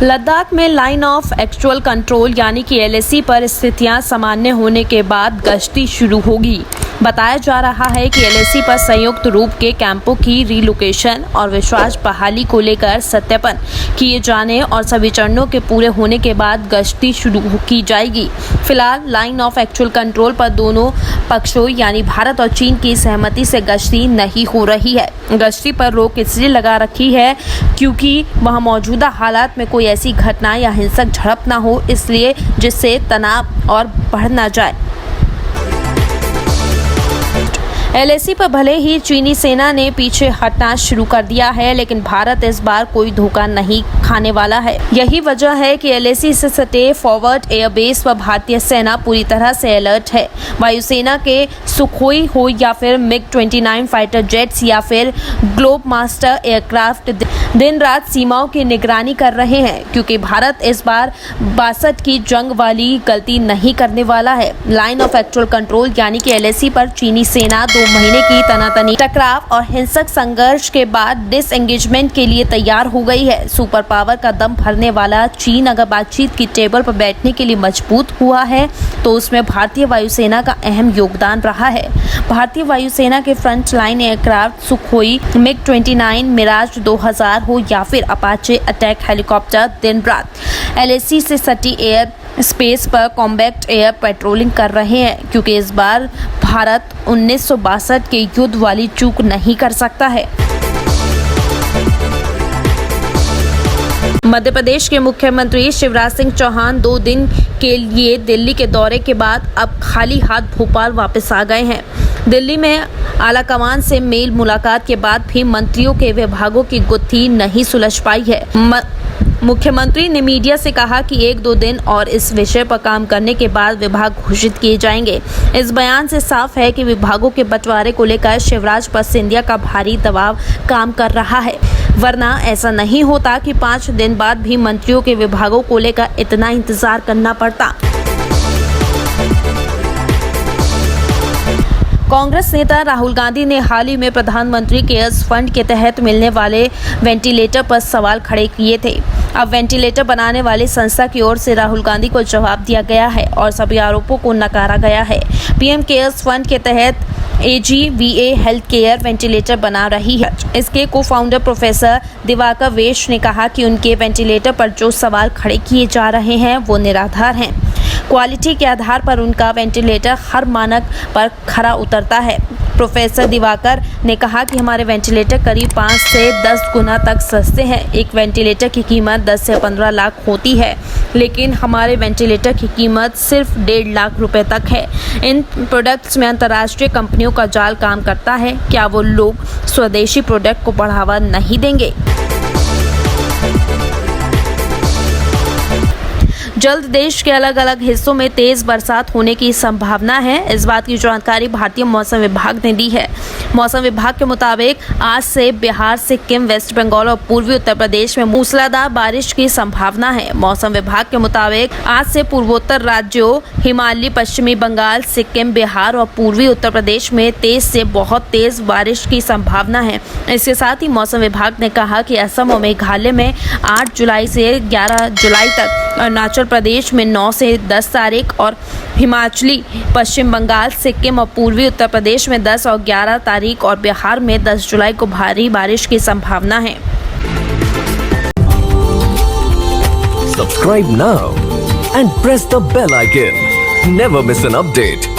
लद्दाख में line of actual control यानी कि LAC पर स्थितियां सामान्य होने के बाद गश्ती शुरू होगी। बताया जा रहा है कि LAC पर संयुक्त रूप के कैंपों की रिलोकेशन और विश्वास बहाली को लेकर सत्यापन किए जाने और सभी चरणों के पूरे होने के बाद गश्ती शुरू की जाएगी। फिलहाल लाइन ऑफ एक्चुअल कंट्रोल पर दोनों पक्षों यानी भारत और चीन की सहमति से गश्ती नहीं हो रही है। गश्ती पर रोक इसलिए लगा रखी है क्योंकि वहां मौजूदा हालात में कोई ऐसी घटना या हिंसक झड़प न हो, इसलिए जिससे तनाव और बढ़ न जाए। LAC पर भले ही चीनी सेना ने पीछे हटना शुरू कर दिया है, लेकिन भारत इस बार कोई धोखा नहीं खाने वाला है। यही वजह है कि LAC से सटे फॉरवर्ड एयरबेस पर भारतीय सेना पूरी तरह से अलर्ट है। वायुसेना के सुखोई हो या फिर MiG-29 फाइटर जेट्स या फिर ग्लोब मास्टर एयरक्राफ्ट दिन रात सीमाओं की निगरानी कर रहे हैं, क्योंकि भारत इस बार 62 की जंग वाली गलती नहीं करने वाला है। लाइन ऑफ एक्चुअल कंट्रोल यानी कि LAC पर चीनी सेना 2 महीने की तनातनी टकराव और हिंसक संघर्ष के बाद डिसएंगेजमेंट के लिए तैयार हो गई है। सुपर पावर का दम भरने वाला चीन अगर बातचीत की टेबल पर बैठने के लिए मजबूत हुआ है तो उसमें भारतीय वायुसेना का अहम योगदान रहा है। भारतीय वायुसेना के front line aircraft Sukhoi, MiG-29, Mirage 2000 हो या फिर अपाचे अटैक हेलीकॉप्टर दिन रात LAC से सटी एयर स्पेस पर कॉम्बैट एयर पेट्रोलिंग कर रहे हैं, क्योंकि इस बार भारत 1962 के युद्ध वाली चूक नहीं कर सकता है। मध्य प्रदेश के मुख्यमंत्री शिवराज सिंह चौहान 2 दिन के लिए दिल्ली के दौरे के बाद अब खाली हाथ भोपाल वापस आ गए हैं। दिल्ली में आलाकमान से मेल मुलाकात के बाद भी मंत्रियों के विभागों की गुत्थी नहीं सुलझ पाई है। मुख्यमंत्री ने मीडिया से कहा कि 1-2 दिन और इस विषय पर काम करने के बाद विभाग घोषित किए जाएंगे। इस बयान से साफ है कि विभागों के बंटवारे को लेकर शिवराज पर सिंधिया का भारी दबाव काम कर रहा है, वरना ऐसा नहीं होता कि 5 दिन बाद भी मंत्रियों के विभागों को लेकर इतना इंतजार करना पड़ता। कांग्रेस नेता राहुल गांधी ने हाल ही में प्रधानमंत्री केयर्स फंड के तहत मिलने वाले वेंटिलेटर पर सवाल खड़े किए थे। अब वेंटिलेटर बनाने वाली संस्था की ओर से राहुल गांधी को जवाब दिया गया है और सभी आरोपों को नकारा गया है। PM केयर्स फंड के तहत AGVA हेल्थ केयर वेंटिलेटर बना रही है। इसके को फाउंडर प्रोफेसर दिवाकर वेश ने कहा कि उनके वेंटिलेटर पर जो सवाल खड़े किए जा रहे हैं वो निराधार हैं। क्वालिटी के आधार पर उनका वेंटिलेटर हर मानक पर खरा उतरता है। प्रोफेसर दिवाकर ने कहा कि हमारे वेंटिलेटर करीब 5 से 10 गुना तक सस्ते हैं। एक वेंटिलेटर की कीमत 10 से 15 लाख होती है, लेकिन हमारे वेंटिलेटर की कीमत सिर्फ 1.5 लाख रुपए तक है। इन प्रोडक्ट्स में अंतर्राष्ट्रीय कंपनियों का जाल काम करता है। क्या वो लोग स्वदेशी प्रोडक्ट को बढ़ावा नहीं देंगे? जल्द देश के अलग अलग हिस्सों में तेज बरसात होने की संभावना है। इस बात की जानकारी भारतीय मौसम विभाग ने दी है। मौसम विभाग के मुताबिक आज से बिहार, सिक्किम, वेस्ट बंगाल और पूर्वी उत्तर प्रदेश में मूसलाधार बारिश की संभावना है। मौसम विभाग के मुताबिक आज से पूर्वोत्तर राज्यों हिमालय, पश्चिमी बंगाल, सिक्किम, बिहार और पूर्वी उत्तर प्रदेश में तेज से बहुत तेज बारिश की संभावना है। इसके साथ ही मौसम विभाग ने कहा कि असम और मेघालय में 8 जुलाई से 11 जुलाई तक, अरुणाचल प्रदेश में 9 से 10 तारीख और हिमाचली, पश्चिम बंगाल, सिक्किम और पूर्वी उत्तर प्रदेश में 10 और 11 तारीख और बिहार में 10 जुलाई को भारी बारिश की संभावना है। Subscribe now and press the bell icon. Never miss an update.